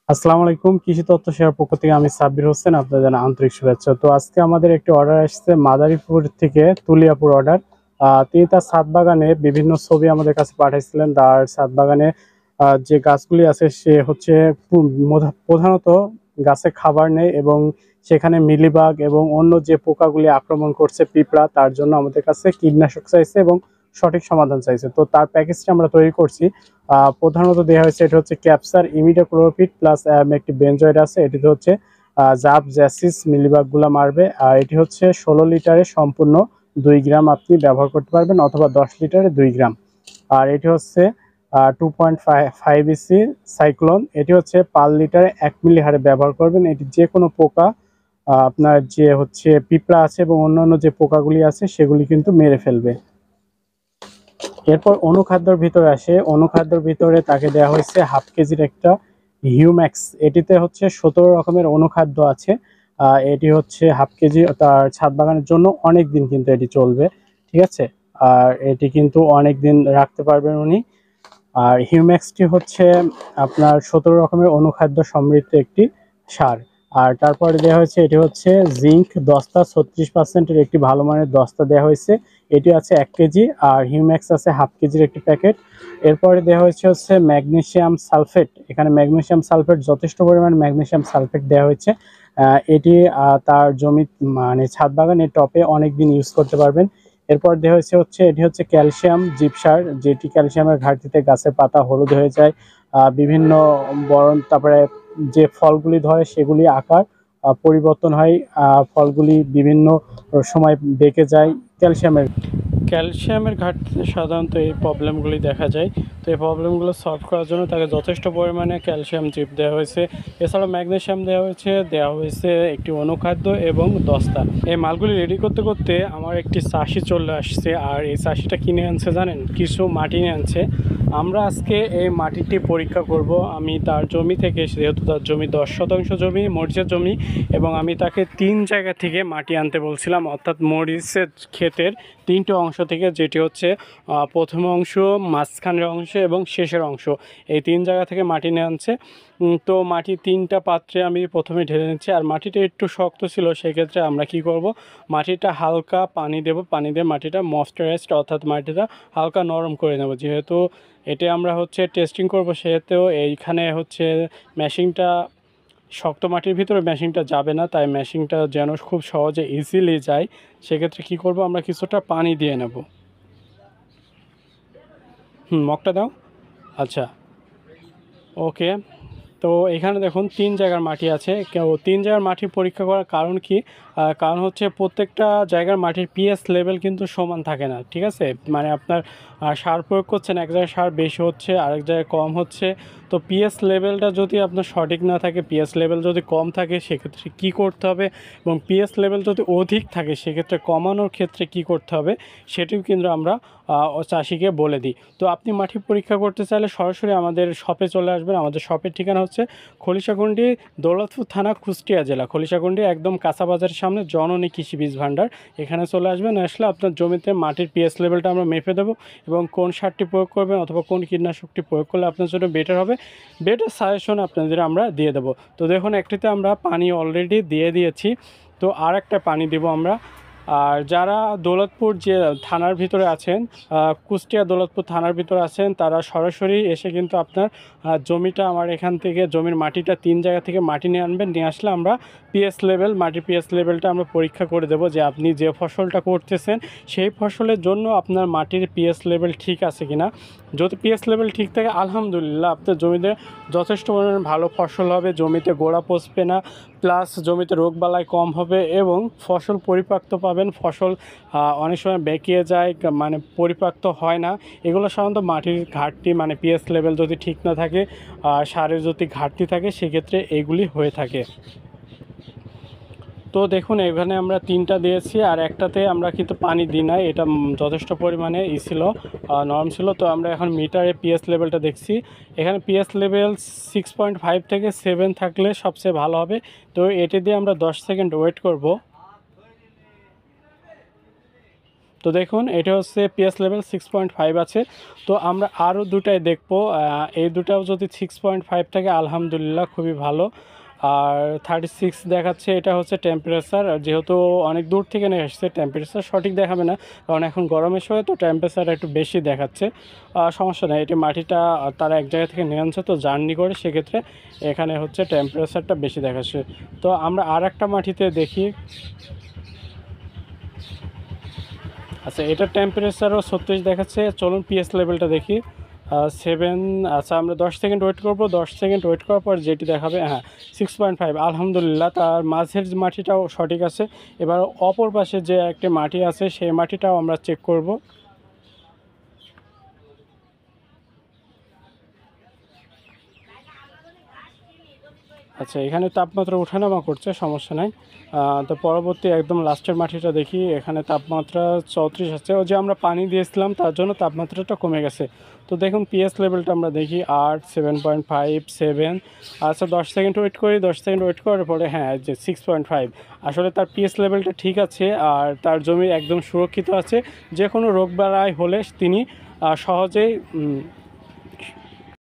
আসসালামু আলাইকুম। কৃষি তথ্য সেবার পক্ষ থেকে আমি সাব্বির হোসেন আপনাদের জানাই আন্তরিক শুভেচ্ছা। তো আজকে আমাদের একটি অর্ডার আসছে মাদারীপুর থেকে তুলিয়াপুর অর্ডার। তিনি তার ছাদ বাগানে বিভিন্ন ছবি আমাদের কাছে পাঠাইছিলেন। তার ছাদ বাগানে যে গাছগুলি আছে সে হচ্ছে প্রধানত গাছে খাবার নেই এবং সেখানে মিলিবাগ এবং অন্য যে পোকাগুলি আক্রমণ করছে পিঁপড়া, তার জন্য আমাদের কাছে কীটনাশক চাইছে এবং সঠিক সমাধান চাইছে। তো তার প্যাকেজটা আমরা তৈরি করছি। প্রধানত দেওয়া হয়েছে এটা হচ্ছে ক্যাপসার ইমিডাক্লোরোপিড প্লাস একটি বেনজয়েড আছে। এটিতে হচ্ছে জাপ জ্যাসিস মিলিবাগ গুলা মারবে। আর এটি হচ্ছে 16 লিটারে সম্পূর্ণ 2 গ্রাম আপনি ব্যবহার করতে পারবেন অথবা 10 লিটারে 2 গ্রাম। আর এটি হচ্ছে 2.5 ইসি সাইক্লোন। এটি হচ্ছে পার লিটারে 1 মিলি হারে ব্যবহার করবেন। এটি যে কোনো পোকা আপনার যে হচ্ছে পিঁপড়া আছে এবং অন্যান্য যে পোকাগুলি আছে সেগুলি কিন্তু মেরে ফেলবে। এরপর অনুখাদ্যর ভিতরে আসে। অনুখাদ্যর ভিতরে তাকে দেওয়া হয়েছে হাফ কেজির একটা হিউম্যাক্স। এটিতে হচ্ছে 17 রকমের অনুখাদ্য আছে। এটি হচ্ছে হাফ কেজি, তার ছাদ বাগানের জন্য অনেক দিন কিন্তু এটি চলবে, ঠিক আছে। আর এটি কিন্তু অনেক দিন রাখতে পারবেন উনি। আর হিউম্যাক্সটি হচ্ছে আপনার 17 রকমের অনুখাদ্য সমৃদ্ধ একটি সার। আর তারপরে দেওয়া হয়েছে এটি হচ্ছে জিঙ্ক দস্তা 36%-এর একটি ভালো মানের দস্তা দেওয়া হয়েছে। এটি আছে 1 কেজি। আর হিউম্যাক্স আছে হাফ কেজির একটি প্যাকেট। এরপরে দেওয়া হয়েছে হচ্ছে ম্যাগনেসিয়াম সালফেট। এখানে ম্যাগনেসিয়াম সালফেট যথেষ্ট পরিমাণ ম্যাগনেসিয়াম সালফেট দেওয়া হয়েছে। এটি তার জমি মানে ছাদ বাগানের টপে অনেক দিন ইউজ করতে পারবেন। এরপর দেওয়া হয়েছে হচ্ছে এটি হচ্ছে ক্যালসিয়াম জিপসার, যেটি ক্যালসিয়ামের ঘাটতিতে গাছের পাতা হলুদ হয়ে যায়, বিভিন্ন বরণ, তারপরে যে ফলগুলি ধরে সেগুলি আকার পরিবর্তন হয়, ফলগুলি বিভিন্ন সময় বেঁকে যায়। ক্যালসিয়ামের ক্যালসিয়ামের ঘাটতিতে সাধারণত এই প্রবলেমগুলি দেখা যায়। তো এই প্রবলেমগুলো সলভ করার জন্য তাকে যথেষ্ট পরিমাণে ক্যালসিয়াম চিপ দেওয়া হয়েছে। এছাড়াও ম্যাগনেসিয়াম দেওয়া হয়েছে একটি অনুখাদ্য এবং দস্তা। এই মালগুলি রেডি করতে করতে আমার একটি চাষি চলে আসছে। আর এই চাষিটা কিনে আনছে জানেন, কিছু মাটি নিয়ে আনছে। আমরা আজকে এই মাটিটি পরীক্ষা করব। আমি তার জমি থেকে, যেহেতু তার জমি 10% জমি মরিচের জমি, এবং আমি তাকে 3 জায়গা থেকে মাটি আনতে বলছিলাম, অর্থাৎ মরিচের ক্ষেতের 3টে অংশ থেকে, যেটি হচ্ছে প্রথম অংশ, মাঝখানের অংশ এবং শেষের অংশ। এই 3 জায়গা থেকে মাটি নিয়ে আনছে। তো মাটি 3টা পাত্রে আমি প্রথমে ঢেলে নিচ্ছি। আর মাটিটা একটু শক্ত ছিল, সেক্ষেত্রে আমরা কি করব, মাটিটা হালকা পানি দেব। পানি দিয়ে মাটিটা ময়েশ্চারাইজড, অর্থাৎ মাটিটা হালকা নরম করে নেব। যেহেতু এটা আমরা হচ্ছে টেস্টিং করব, সেহেতু এইখানে হচ্ছে মেশিনটা শক্ত মাটির ভিতরে মেশিনটা যাবে না, তাই মেশিনটা যেন খুব সহজে ইজিলি যায়, সেক্ষেত্রে কি করব, আমরা কিছুটা পানি দিয়ে নেব। মগটা দাও। আচ্ছা, ওকে। তো এখানে দেখুন 3 জায়গার মাটি আছে। কেউ 3 জায়গার মাটি পরীক্ষা করার কারণ কি? কারণ হচ্ছে প্রত্যেকটা জায়গার মাটির পিএইচ লেভেল কিন্তু সমান থাকে না, ঠিক আছে? মানে আপনার সার প্রয়োগ করছেন, এক জায়গায় সার বেশি হচ্ছে, আরেক জায়গায় কম হচ্ছে। তো পিএইচ লেভেলটা যদি আপনার সঠিক না থাকে, পিএইচ লেভেল যদি কম থাকে, সেক্ষেত্রে কী করতে হবে, এবং পিএইচ লেভেল যদি অধিক থাকে সেক্ষেত্রে কমানোর ক্ষেত্রে কী করতে হবে, সেটিও কিন্তু আমরা চাষিকে বলে দিই। তো আপনি মাটি পরীক্ষা করতে চাইলে সরাসরি আমাদের শপে চলে আসবেন। আমাদের শপের ঠিকানা হচ্ছে খলিশাকুণ্ডি, দৌলতপুর থানা, কুষ্টিয়া জেলা। খলিশাকুণ্ডি একদম কাঁচা বাজারের সামনে জননী কৃষি বীজ ভাণ্ডার। এখানে চলে আসবেন। আসলে আপনার জমিতে মাটির পিএইচ লেভেলটা আমরা মেপে দেবো, এবং কোন সারটি প্রয়োগ করবেন অথবা কোন কীটনাশকটি প্রয়োগ করলে আপনার জন্য বেটার হবে, বেটার সাজেশন আপনাদের আমরা দিয়ে দেবো। তো দেখুন, একটিতে আমরা পানি অলরেডি দিয়ে দিয়েছি, তো আর একটা পানি দেবো আমরা। আর যারা দৌলতপুর যে থানার ভিতরে আছেন, কুষ্টিয়া দৌলতপুর থানার ভিতরে আছেন, তারা সরাসরি এসে কিন্তু আপনার জমিটা, আমার এখান থেকে জমির মাটিটা 3 জায়গা থেকে মাটি নিয়ে আনবেন। নিয়ে আসলে আমরা পিএইচ লেভেল, মাটির পিএইচ লেভেলটা আমরা পরীক্ষা করে দেবো, যে আপনি যে ফসলটা করতেছেন সেই ফসলের জন্য আপনার মাটির পিএইচ লেভেল ঠিক আছে কিনা। যদি পিএইচ লেভেল ঠিক থাকে, আলহামদুলিল্লাহ আপনার জমিতে যথেষ্ট পরিমাণে ভালো ফসল হবে, জমিতে গোড়া পচবে না, প্লাস জমিতে রোগবালাই কম হবে এবং ফসল পরিপাক্ত পাবেন। ফসল অনেক সময় বেঁকিয়ে যায়, মানে পরিপাক্ত হয় না। এগুলো সাধারণত মাটির ঘাটতি, মানে পিএইচ লেভেল যদি ঠিক না থাকে, সারের যদি ঘাটতি থাকে, সেক্ষেত্রে এগুলি হয়ে থাকে। তো দেখুন, এখানে আমরা 3টা দিয়েছি, আর একটাতে আমরা কিন্তু পানি দিই নাই, এটা যথেষ্ট পরিমাণে ছিল, নরম ছিল। তো আমরা এখন মিটারে পিএইচ লেভেলটা দেখছি। এখানে পিএইচ লেভেল 6.5 থেকে 7 থাকলে সবচেয়ে ভালো হবে। তো এটি দিয়ে আমরা 10 সেকেন্ড ওয়েট করব। তো দেখুন এটা হচ্ছে পিএস লেভেল 6.5 আছে। তো আমরা আরও দুটাই দেখবো, এই দুটাও যদি 6.5 থাকে আলহামদুলিল্লাহ খুবই ভালো। আর 36 দেখাচ্ছে, এটা হচ্ছে টেম্পারেচার। যেহেতু অনেক দূর থেকে নিয়ে আসছে, টেম্পারেচার সঠিক দেখাবে না, কারণ এখন গরমের সময় তো টেম্পারেচার একটু বেশি দেখাচ্ছে। সমস্যা নেই, এটি মাটিটা তারা এক জায়গা থেকে নিয়ে আনছে তো জার্নি করে, সেক্ষেত্রে এখানে হচ্ছে টেম্পারেচারটা বেশি দেখাচ্ছে। তো আমরা আর একটা মাটিতে দেখি। আচ্ছা, এটার টেম্পারেচারও 36 দেখাচ্ছে। চলুন পিএস লেভেলটা দেখি। 7। আচ্ছা, আমরা 10 সেকেন্ড ওয়েট করব। 10 সেকেন্ড ওয়েট করার পর যেটি দেখাবে, হ্যাঁ 6.5 আলহামদুলিল্লাহ। তার মাঝের মাটিটাও সঠিক আছে। এবার অপর পাশে যে একটি মাটি আছে সেই মাটিটাও আমরা চেক করব। আচ্ছা, এখানে তাপমাত্রা ওঠানামা করছে, সমস্যা নাই। তো পরবর্তী একদম লাস্টের মাটিটা দেখি, এখানে তাপমাত্রা 34 আছে। ও যে আমরা পানি দিয়েছিলাম তার জন্য তাপমাত্রাটা কমে গেছে। তো দেখুন পিএস লেভেলটা আমরা দেখি 8, 7.5, 7। আচ্ছা, 10 সেকেন্ড ওয়েট করি। 10 সেকেন্ড ওয়েট করার পরে হ্যাঁ যে 6.5, আসলে তার পিএস লেভেলটা ঠিক আছে আর তার জমি একদম সুরক্ষিত আছে। যে কোনো রোগ বালাই হলে তিনি সহজেই